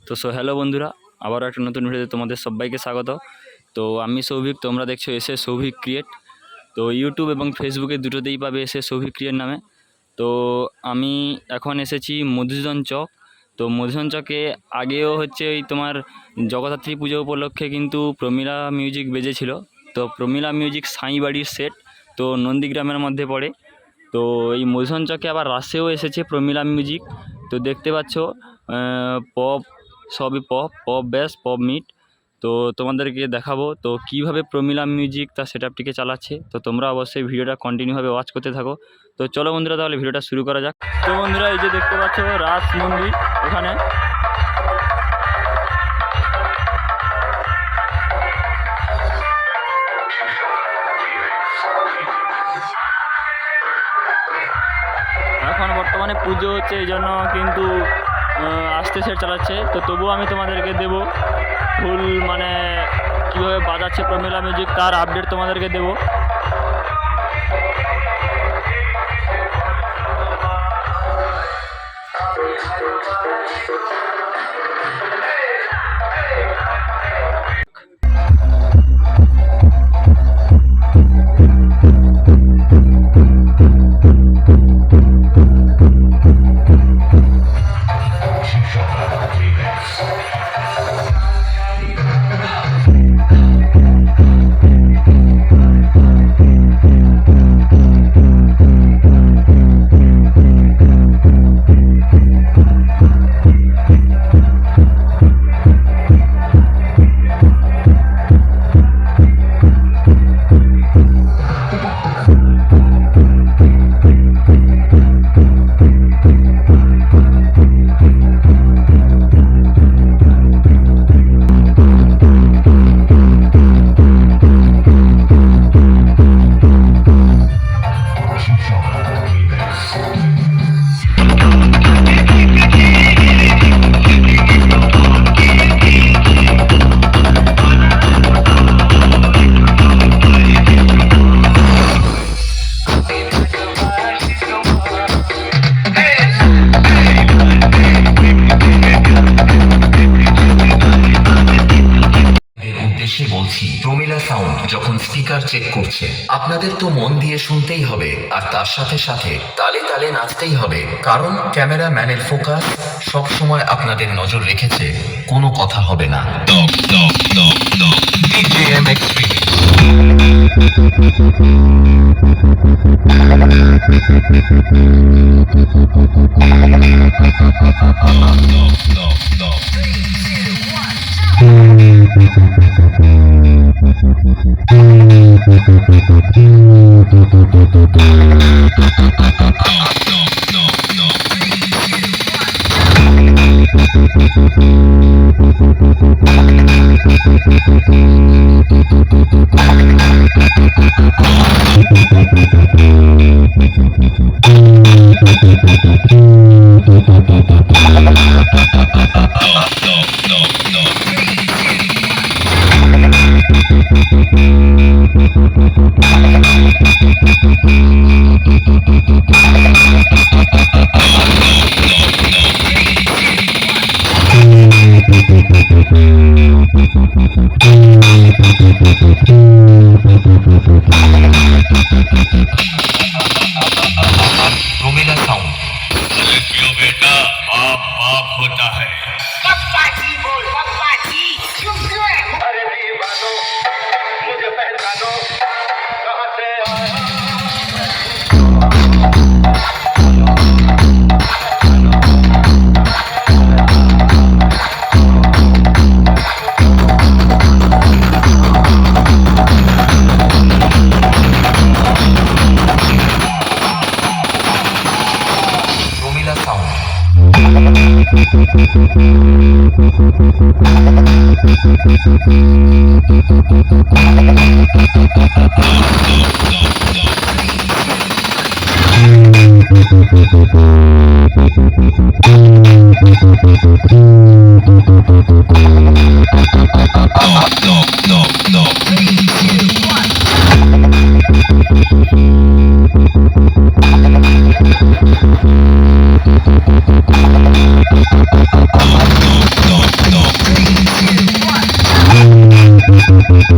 তো হ্যালো বন্ধুরা, আবারও একটা নতুন ভিডিওতে তোমাদের সবাইকে স্বাগত। তো আমি সৌভিক, তোমরা দেখছো এসে সৌভিক ক্রিয়েট। তো ইউটিউব এবং ফেসবুকে দুটোতেই পাবে এসে সৌভিক ক্রিয়েট নামে। তো আমি এখন এসেছি মধুসূদন চক। তো মধুসূদন চকে আগেও হচ্ছে ওই তোমার জগদ্ধাত্রী পুজো উপলক্ষে কিন্তু প্রমিলা মিউজিক বেজেছিল। তো প্রমিলা মিউজিক সাঁই বাড়ির সেট, তো নন্দীগ্রামের মধ্যে পড়ে। তো এই মধুসূদন চকে আবার রাসেও এসেছে প্রমিলা মিউজিক। তো দেখতে পাচ্ছ পপ, সবই পপ পপ ব্যাস পপ মিট। তো তোমাদেরকে দেখাবো তো কিভাবে প্রমিলা মিউজিক তার সেটআপটিকে চালাচ্ছে। তো তোমরা অবশ্যই ভিডিওটা কন্টিনিউভাবে ওয়াচ করতে থাকো। তো চলো বন্ধুরা, তাহলে ভিডিওটা শুরু করা যাক। তো বন্ধুরা, এই যে দেখতে পাচ্ছ রাস মন্দির, এখানে এখন বর্তমানে পুজো হচ্ছে, এই জন্য কিন্তু আস্তে সেট চালাচ্ছে। তো তবুও আমি তোমাদেরকে দেবো ফুল, মানে কীভাবে বাজাচ্ছে প্রমিলা মিউজিক তার আপডেট তোমাদেরকে দেবো। বলছি, প্রমিলা সাউন্ড যখন স্পিকার চেক করছে, আপনাদের তো মন দিয়ে শুনতেই হবে, আর তার সাথে সাথে তালে তালে নাচতেই হবে, কারণ ক্যামেরাম্যানের ফোকাস সব সময় আপনাদের নজর রেখেছে। কোনো কথা হবে না। प्रोमिला साउंड। क्यों बेटा, बाप बाप होता है। पप्पा जी बोल, पप्पा जी क्यों क्यों है? अरे दीवानो, मुझे पहचानो, कहाँ से आया? प्रोमिला साउंड। No. Stop.